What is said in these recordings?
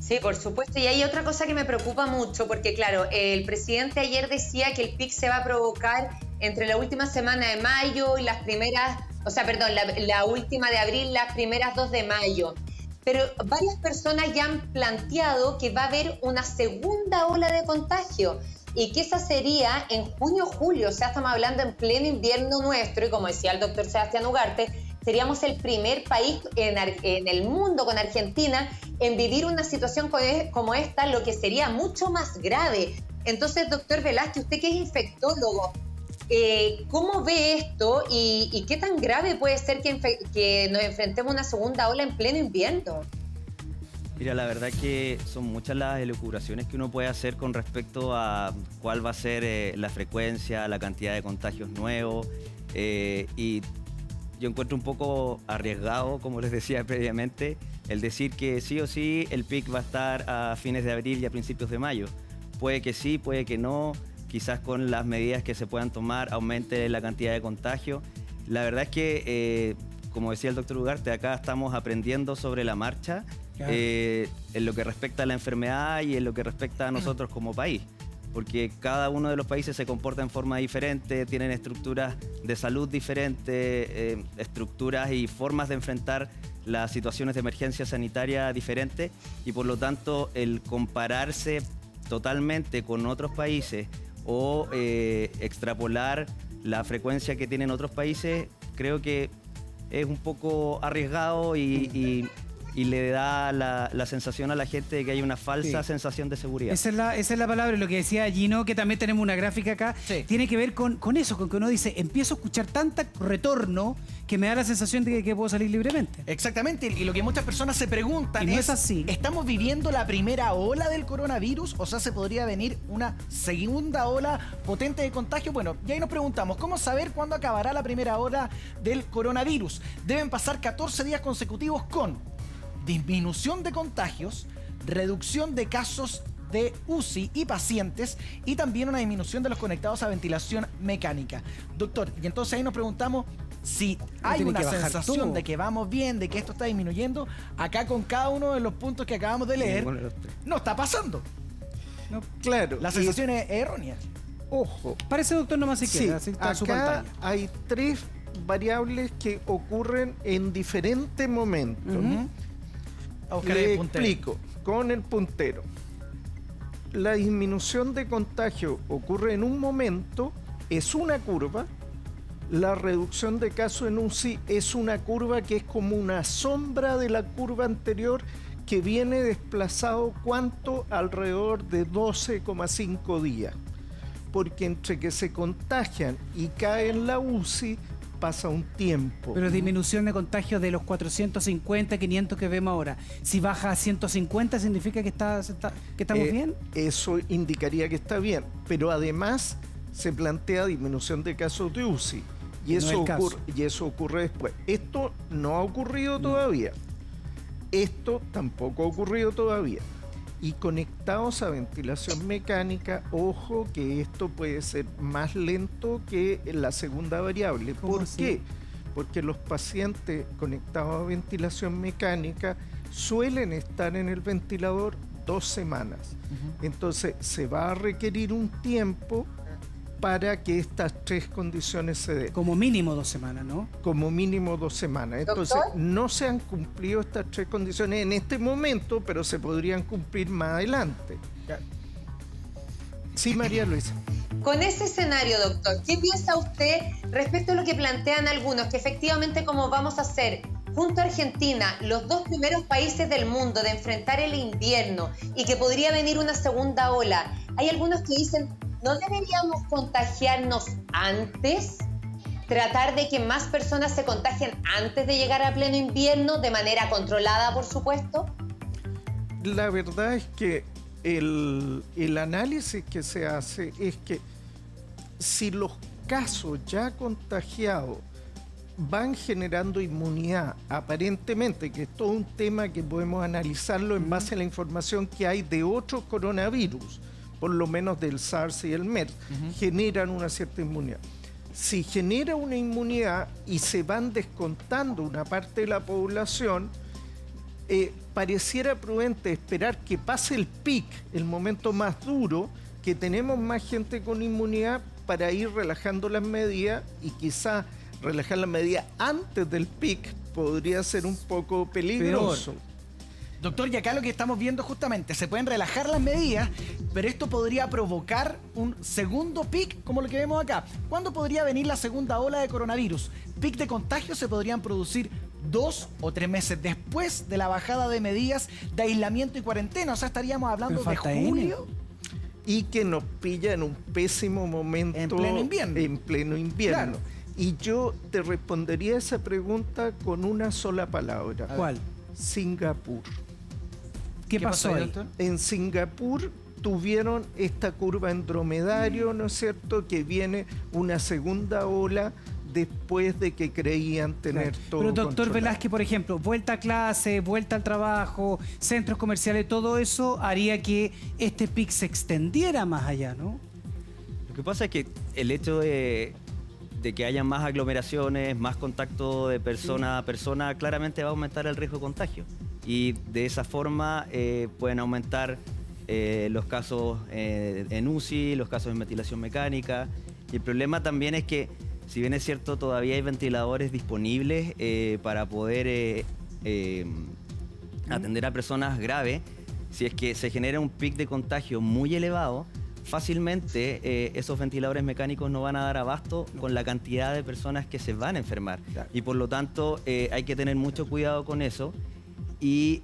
Sí, por supuesto. Y hay otra cosa que me preocupa mucho, porque claro, el presidente ayer decía que el pic se va a provocar entre la última semana de mayo y las primeras, o sea, perdón, la última de abril, las primeras 2 de mayo. Pero varias personas ya han planteado que va a haber una segunda ola de contagio y que esa sería en junio o julio, o sea, estamos hablando en pleno invierno nuestro, y como decía el doctor Sebastián Ugarte, seríamos el primer país en el mundo con Argentina en vivir una situación como esta, lo que sería mucho más grave. Entonces, doctor Velázquez, usted que es infectólogo, ¿cómo ve esto y qué tan grave puede ser que nos enfrentemos a una segunda ola en pleno invierno? Mira, la verdad que son muchas las elucubraciones que uno puede hacer con respecto a cuál va a ser la frecuencia, la cantidad de contagios nuevos, y yo encuentro un poco arriesgado, como les decía previamente, el decir que sí o sí el pic va a estar a fines de abril y a principios de mayo. Puede que sí, puede que no, quizás con las medidas que se puedan tomar aumente la cantidad de contagios. La verdad es que, como decía el doctor Ugarte, acá estamos aprendiendo sobre la marcha, claro, en lo que respecta a la enfermedad y en lo que respecta a nosotros como país. Porque cada uno de los países se comporta en forma diferente, tienen estructuras de salud diferentes, estructuras y formas de enfrentar las situaciones de emergencia sanitaria diferentes, y por lo tanto el compararse totalmente con otros países o extrapolar la frecuencia que tienen otros países, creo que es un poco arriesgado y le da la sensación a la gente de que hay una falsa sensación de seguridad. Esa es la palabra, lo que decía Gino, que también tenemos una gráfica acá, tiene que ver con eso, con que uno dice, empiezo a escuchar tanta retorno que me da la sensación de que puedo salir libremente. Exactamente, y lo que muchas personas se preguntan y no es así. ¿Estamos viviendo la primera ola del coronavirus? O sea, ¿se podría venir una segunda ola potente de contagio? Bueno, y ahí nos preguntamos, ¿cómo saber cuándo acabará la primera ola del coronavirus? Deben pasar 14 días consecutivos con disminución de contagios, reducción de casos de UCI y pacientes, y también una disminución de los conectados a ventilación mecánica. Doctor, y entonces ahí nos preguntamos si hay una sensación de que vamos bien, de que esto está disminuyendo. Acá con cada uno de los puntos que acabamos de leer, no está pasando. No, claro. La sensación es errónea. Ojo. Parece, doctor, nomás si quiere. Sí, Está en su acá pantalla. hay 3 variables que ocurren en diferentes momentos. Le explico con el puntero. La disminución de contagio ocurre en un momento, es una curva. La reducción de casos en UCI es una curva que es como una sombra de la curva anterior, que viene desplazado, ¿cuánto? Alrededor de 12,5 días. Porque entre que se contagian y caen la UCI pasa un tiempo. Pero disminución de contagios de los 450, 500 que vemos ahora. Si baja a 150, ¿significa que estamos bien? Eso indicaría que está bien. Pero además se plantea disminución de casos de UCI. Y eso ocurre después. Esto no ha ocurrido todavía. Esto tampoco ha ocurrido todavía. Y conectados a ventilación mecánica, ojo que esto puede ser más lento que la segunda variable. ¿Por qué? Porque los pacientes conectados a ventilación mecánica suelen estar en el ventilador 2 semanas. Entonces se va a requerir un tiempo para que estas 3 condiciones se den. Como mínimo 2 semanas, ¿no? Como mínimo 2 semanas. Entonces, ¿Doctor? no se han cumplido estas 3 condiciones en este momento, pero se podrían cumplir más adelante. Sí, María Luisa. Con ese escenario, doctor, ¿qué piensa usted respecto a lo que plantean algunos, que efectivamente como vamos a ser junto a Argentina los 2 primeros países del mundo de enfrentar el invierno y que podría venir una segunda ola? Hay algunos que dicen, ¿no deberíamos contagiarnos antes? ¿Tratar de que más personas se contagien antes de llegar a pleno invierno, de manera controlada, por supuesto? La verdad es que el análisis que se hace es que si los casos ya contagiados van generando inmunidad, aparentemente, que es todo un tema que podemos analizarlo en base a la información que hay de otros coronavirus, por lo menos del SARS y el MERS, generan una cierta inmunidad. Si genera una inmunidad y se van descontando una parte de la población, pareciera prudente esperar que pase el pic, el momento más duro, que tenemos más gente con inmunidad para ir relajando las medidas y quizás relajar las medidas antes del pic podría ser un poco peligroso. Peor. Doctor, y acá lo que estamos viendo justamente, se pueden relajar las medidas, pero esto podría provocar un segundo pic como lo que vemos acá. ¿Cuándo podría venir la segunda ola de coronavirus? Pic de contagios se podrían producir 2 o 3 meses después de la bajada de medidas de aislamiento y cuarentena. O sea, estaríamos hablando de julio. Y que nos pilla en un pésimo momento. En pleno invierno. En pleno invierno. Claro. Y yo te respondería esa pregunta con una sola palabra. ¿Cuál? Singapur. ¿Qué pasó ahí, doctor? En Singapur tuvieron esta curva en dromedario, ¿no es cierto?, que viene una segunda ola después de que creían tener todo Pero doctor controlado. Velázquez, por ejemplo, vuelta a clase, vuelta al trabajo, centros comerciales, todo eso haría que este pic se extendiera más allá, ¿no? Lo que pasa es que el hecho de que haya más aglomeraciones, más contacto de persona a persona, claramente va a aumentar el riesgo de contagio. Y de esa forma pueden aumentar los casos en UCI, los casos de ventilación mecánica. Y el problema también es que, si bien es cierto, todavía hay ventiladores disponibles para poder atender a personas graves, si es que se genera un pic de contagio muy elevado, fácilmente esos ventiladores mecánicos no van a dar abasto con la cantidad de personas que se van a enfermar. Claro. Y por lo tanto hay que tener mucho cuidado con eso y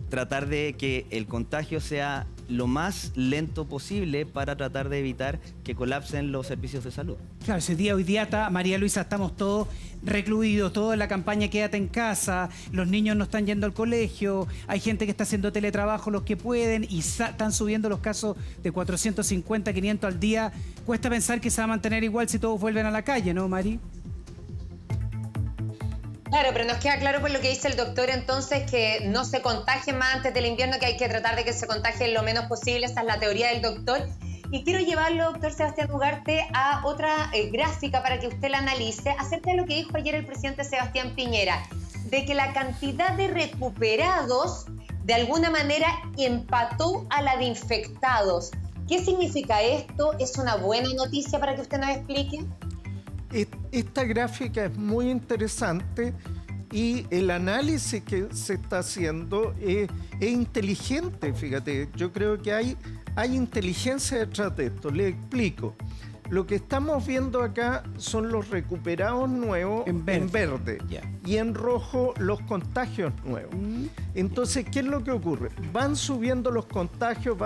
tratar de que el contagio sea lo más lento posible para tratar de evitar que colapsen los servicios de salud. Claro, hoy día está, María Luisa, estamos todos recluidos, todos en la campaña Quédate en casa, los niños no están yendo al colegio, hay gente que está haciendo teletrabajo los que pueden y están subiendo los casos de 450, 500 al día. Cuesta pensar que se va a mantener igual si todos vuelven a la calle, ¿no, Mari? Claro, pero nos queda claro por lo que dice el doctor entonces que no se contagien más antes del invierno, que hay que tratar de que se contagien lo menos posible. Esa es la teoría del doctor. Y quiero llevarlo, doctor Sebastián Ugarte, a otra gráfica para que usted la analice acerca de lo que dijo ayer el presidente Sebastián Piñera, de que la cantidad de recuperados de alguna manera empató a la de infectados. ¿Qué significa esto? ¿Es una buena noticia para que usted nos explique? Esta gráfica es muy interesante y el análisis que se está haciendo es inteligente, fíjate. Yo creo que hay inteligencia detrás de esto. Le explico. Lo que estamos viendo acá son los recuperados nuevos en verde Yeah. y en rojo los contagios nuevos. Entonces, ¿qué es lo que ocurre? Van subiendo los contagios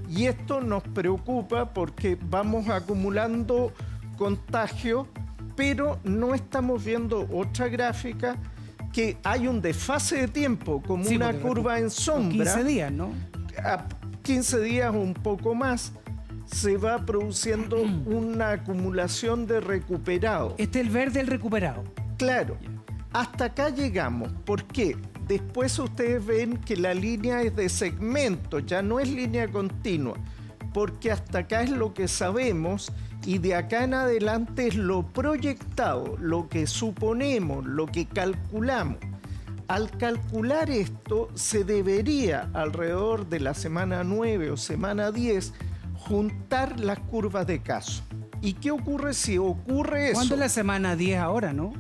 y esto nos preocupa porque vamos acumulando contagios, pero no estamos viendo otra gráfica que hay un desfase de tiempo, como Sí, una porque curva en sombra. 15 días, ¿no? A 15 días o un poco más se va produciendo una acumulación de recuperados. Este es el verde, el recuperado. Claro, hasta acá llegamos. ¿Por qué? Después ustedes ven que la línea es de segmento, ya no es línea continua, porque hasta acá es lo que sabemos y de acá en adelante es lo proyectado, lo que suponemos, lo que calculamos. Al calcular esto, se debería alrededor de la semana 9 o semana 10 juntar las curvas de casos. ¿Y qué ocurre si ocurre eso? ¿Cuándo es la semana 10 ahora, no?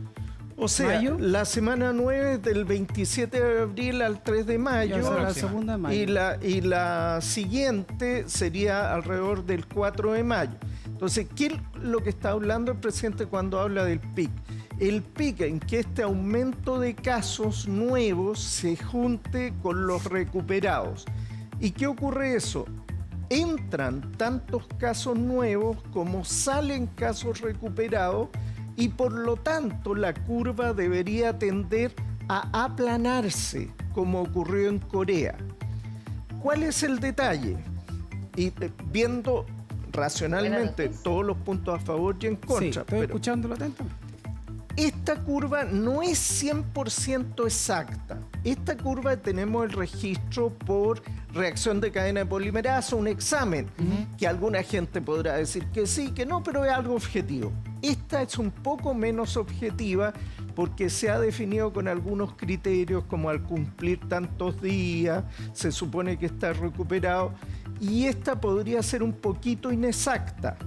O sea, ¿Mayo? la semana 9 del 27 de abril al 3 de mayo. Ya será la segunda de mayo. Y la siguiente sería alrededor del 4 de mayo. Entonces, ¿qué es lo que está hablando el presidente cuando habla del pic? El pic en que este aumento de casos nuevos se junte con los recuperados. ¿Y qué ocurre eso? Entran tantos casos nuevos como salen casos recuperados y por lo tanto la curva debería tender a aplanarse como ocurrió en Corea. ¿Cuál es el detalle? Y viendo racionalmente todos los puntos a favor y en contra. Sí, estoy pero escuchándolo atentamente. esta curva no es 100% exacta. Esta curva tenemos el registro por reacción de cadena de polimerasa, un examen, que alguna gente podrá decir que sí, que no, pero es algo objetivo. Esta es un poco menos objetiva porque se ha definido con algunos criterios, como al cumplir tantos días, se supone que está recuperado, y esta podría ser un poquito inexacta.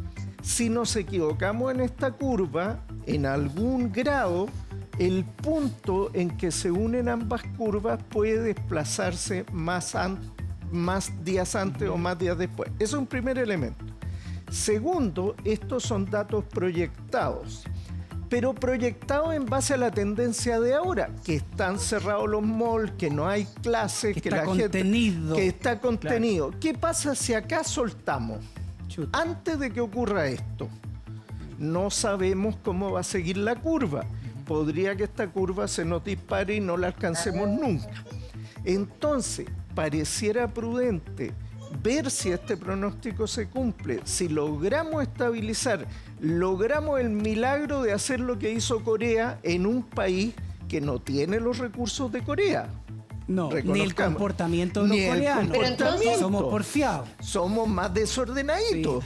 Si nos equivocamos en esta curva, en algún grado, el punto en que se unen ambas curvas puede desplazarse más días antes o más días después. Ese es un primer elemento. Segundo, estos son datos proyectados, pero proyectados en base a la tendencia de ahora, que están cerrados los malls, que no hay clases, que la contenido. Que está contenido. Claro. ¿Qué pasa si acá soltamos? Chuta. Antes de que ocurra esto, no sabemos cómo va a seguir la curva. Podría que esta curva se nos dispare y no la alcancemos nunca. Entonces, pareciera prudente ver si este pronóstico se cumple. Si logramos estabilizar, logramos el milagro de hacer lo que hizo Corea en un país que no tiene los recursos de Corea. No, ni el comportamiento de los coreanos. Pero entonces somos porfiados. Somos más desordenaditos.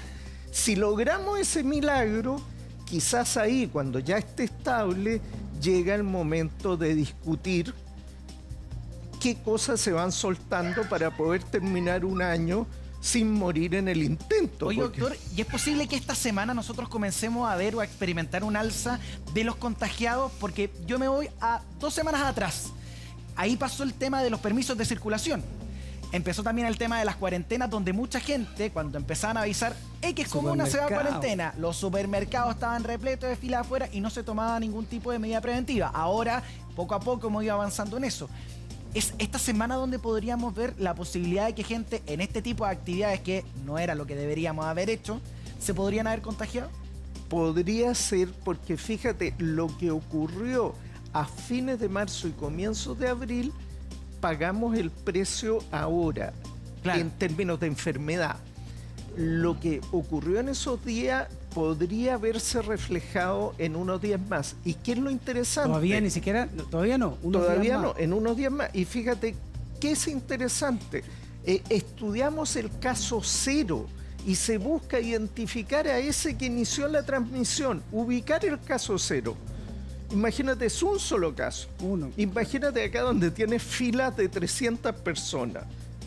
Sí. Si logramos ese milagro, quizás ahí, cuando ya esté estable, llega el momento de discutir qué cosas se van soltando para poder terminar un año sin morir en el intento. Oye, doctor, ¿y es posible que esta semana nosotros comencemos a ver o a experimentar un alza de los contagiados? Porque yo me voy a 2 semanas atrás. Ahí pasó el tema de los permisos de circulación. Empezó también el tema de las cuarentenas, donde mucha gente, cuando empezaban a avisar, que es como una se va a cuarentena, los supermercados estaban repletos de filas afuera y no se tomaba ningún tipo de medida preventiva. Ahora, poco a poco hemos ido avanzando en eso. ¿Es esta semana donde podríamos ver la posibilidad de que gente en este tipo de actividades, que no era lo que deberíamos haber hecho, se podrían haber contagiado? Podría ser, porque fíjate, lo que ocurrió a fines de marzo y comienzos de abril, pagamos el precio ahora, claro, en términos de enfermedad. Lo que ocurrió en esos días podría verse reflejado en unos días más. ¿Y qué es lo interesante? Todavía ni siquiera, todavía no. Todavía no, en unos días más. Y fíjate, ¿qué es interesante? Estudiamos el caso cero y se busca identificar a ese que inició la transmisión, ubicar el caso cero. Imagínate, es un solo caso. Uno. Imagínate acá donde tienes filas de 300 personas.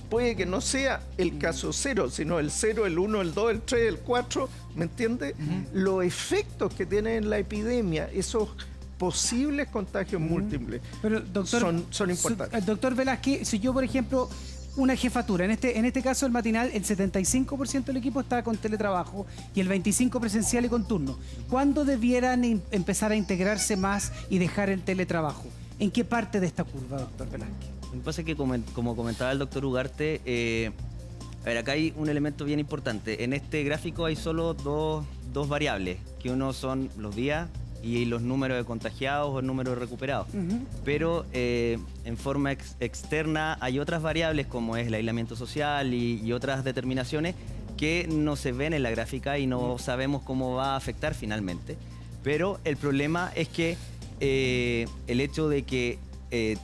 Puede que no sea el caso cero, sino el 0, el 1, el 2, el 3, el 4, ¿me entiendes? Los efectos que tiene en la epidemia, esos posibles contagios múltiples, pero, doctor, son importantes. Doctor Velázquez, si yo, por ejemplo, una jefatura, en este caso el matinal, el 75% del equipo está con teletrabajo y el 25% presencial y con turno. ¿Cuándo debieran empezar a integrarse más y dejar el teletrabajo? ¿En qué parte de esta curva, doctor Velázquez? Lo que pasa es que, como comentaba el doctor Ugarte, a ver, acá hay un elemento bien importante. En este gráfico hay solo dos variables, que uno son los días y los números de contagiados o el número de recuperados. Pero en forma externa hay otras variables, como es el aislamiento social y otras determinaciones que no se ven en la gráfica y no sabemos cómo va a afectar finalmente. Pero el problema es que el hecho de que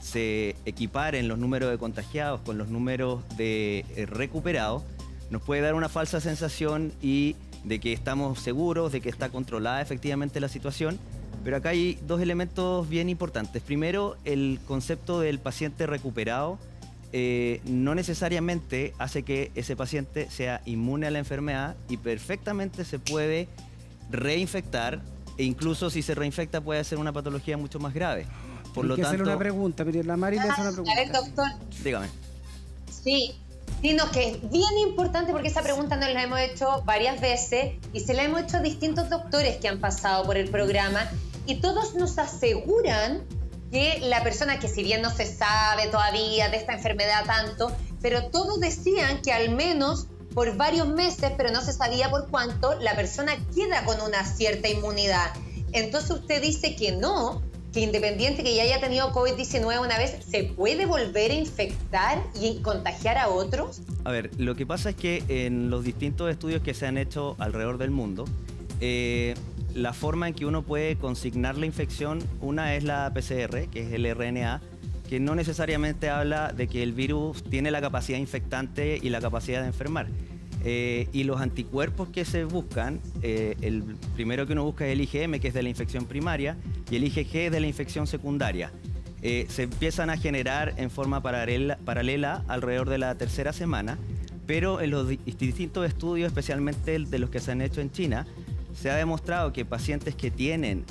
se equiparen los números de contagiados con los números de recuperados nos puede dar una falsa sensación y de que estamos seguros, de que está controlada efectivamente la situación. Pero acá hay dos elementos bien importantes. Primero, el concepto del paciente recuperado no necesariamente hace que ese paciente sea inmune a la enfermedad y perfectamente se puede reinfectar, e incluso si se reinfecta puede ser una patología mucho más grave. Por lo tanto, hacerle una pregunta, mire, la Mari le hace una pregunta. A ver, doctor. Dígame. Sí, no, que es bien importante porque esa pregunta nos la hemos hecho varias veces y se la hemos hecho a distintos doctores que han pasado por el programa y todos nos aseguran que la persona, que si bien no se sabe todavía de esta enfermedad tanto, pero todos decían que al menos por varios meses, pero no se sabía por cuánto, la persona queda con una cierta inmunidad. Entonces usted dice que no, que independiente que ya haya tenido COVID-19 una vez, ¿se puede volver a infectar y contagiar a otros? A ver, lo que pasa es que en los distintos estudios que se han hecho alrededor del mundo, la forma en que uno puede consignar la infección, una es la PCR, que es el RNA, que no necesariamente habla de que el virus tiene la capacidad infectante y la capacidad de enfermar. Y los anticuerpos que se buscan, el primero que uno busca es el IgM, que es de la infección primaria, y el IgG de la infección secundaria. Se empiezan a generar en forma paralela alrededor de la tercera semana, pero en los distintos estudios, especialmente de los que se han hecho en China, se ha demostrado que pacientes que tienen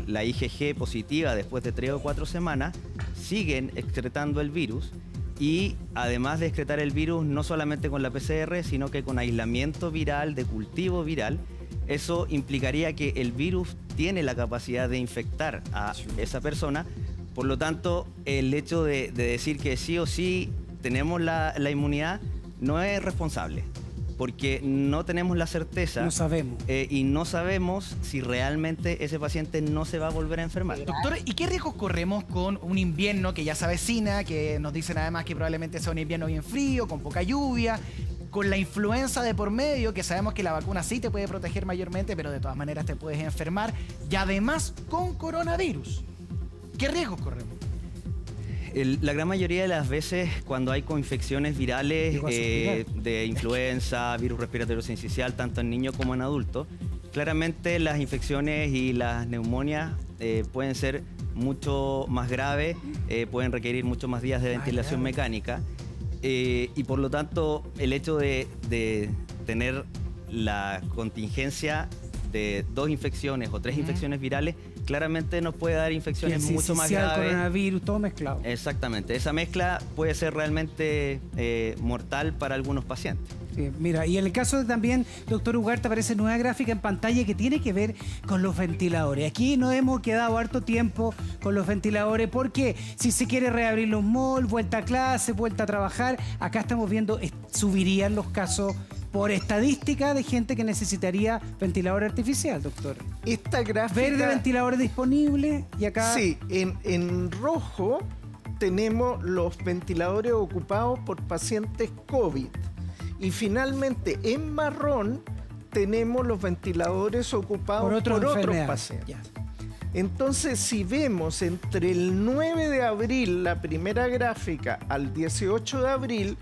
la IgG positiva después de 3 o 4 semanas siguen excretando el virus, y además de excretar el virus no solamente con la PCR, sino que con aislamiento viral, de cultivo viral, eso implicaría que el virus tiene la capacidad de infectar a esa persona. Por lo tanto, el hecho de decir que sí o sí tenemos la inmunidad no es responsable, porque no tenemos la certeza. No sabemos. Y no sabemos si realmente ese paciente no se va a volver a enfermar. Doctor, ¿y qué riesgos corremos con un invierno que ya se avecina, que nos dicen además que probablemente sea un invierno bien frío, con poca lluvia, con la influenza de por medio, que sabemos que la vacuna sí te puede proteger mayormente, pero de todas maneras te puedes enfermar, y además con coronavirus? ¿Qué riesgos corremos? La gran mayoría de las veces cuando hay coinfecciones virales de influenza, virus respiratorio sincicial, tanto en niños como en adultos, claramente las infecciones y las neumonias pueden ser mucho más graves, pueden requerir muchos más días de ventilación mecánica, y por lo tanto el hecho de tener la contingencia de 2 infecciones o 3 infecciones virales claramente nos puede dar infecciones mucho más graves. Coronavirus, todo mezclado. Exactamente. Esa mezcla puede ser realmente mortal para algunos pacientes. Sí, mira, y en el caso de también, doctor Ugarte, aparece nueva gráfica en pantalla que tiene que ver con los ventiladores. Aquí nos hemos quedado harto tiempo con los ventiladores porque si se quiere reabrir los malls, vuelta a clase, vuelta a trabajar, acá estamos viendo, subirían los casos por estadística de gente que necesitaría ventilador artificial, doctor. Esta gráfica... Verde, ventiladores disponibles, y acá... Sí, en rojo tenemos los ventiladores ocupados por pacientes COVID. Y finalmente, en marrón, tenemos los ventiladores ocupados por otros pacientes. Ya. Entonces, si vemos entre el 9 de abril, la primera gráfica, al 18 de abril,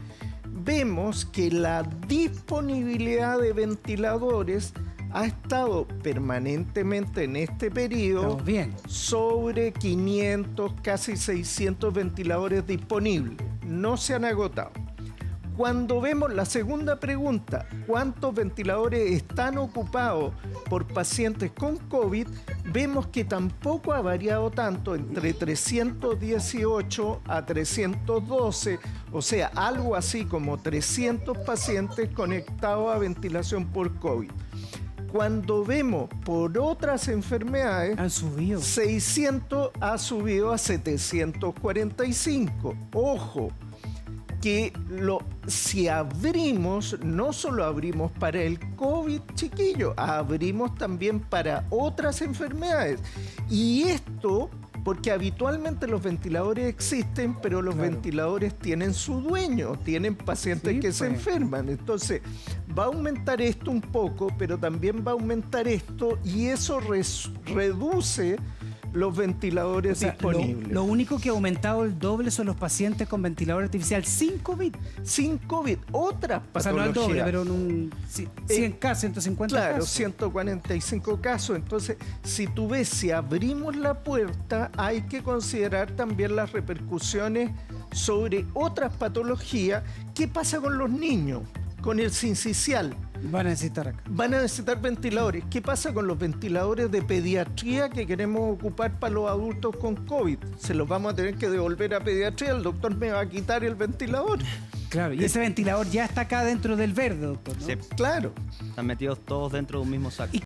vemos que la disponibilidad de ventiladores ha estado permanentemente en este periodo sobre 500, casi 600 ventiladores disponibles. No se han agotado. Cuando vemos la segunda pregunta, ¿cuántos ventiladores están ocupados por pacientes con COVID? Vemos que tampoco ha variado tanto, entre 318 a 312, o sea, algo así como 300 pacientes conectados a ventilación por COVID. Cuando vemos por otras enfermedades, han subido. 600 ha subido a 745. Ojo, que si abrimos, no solo abrimos para el COVID, chiquillo, abrimos también para otras enfermedades. Y esto, porque habitualmente los ventiladores existen, pero los ventiladores tienen su dueño, tienen pacientes que se enferman. Entonces, va a aumentar esto un poco, pero también va a aumentar esto, y eso reduce los ventiladores disponibles. Lo único que ha aumentado el doble son los pacientes con ventilador artificial sin COVID. Sin COVID, otras patologías. O sea, no al doble, pero en un 100 casos, 150 claro, casos. 145 casos. Entonces, si tú ves, si abrimos la puerta, hay que considerar también las repercusiones sobre otras patologías. ¿Qué pasa con los niños? Con el sincicial. Van a necesitar acá. Van a necesitar ventiladores. ¿Qué pasa con los ventiladores de pediatría que queremos ocupar para los adultos con COVID? Se los vamos a tener que devolver a pediatría. El doctor me va a quitar el ventilador. Claro, y ese ventilador ya está acá dentro del verde, doctor, ¿no? Sí. Claro. Están metidos todos dentro de un mismo saco.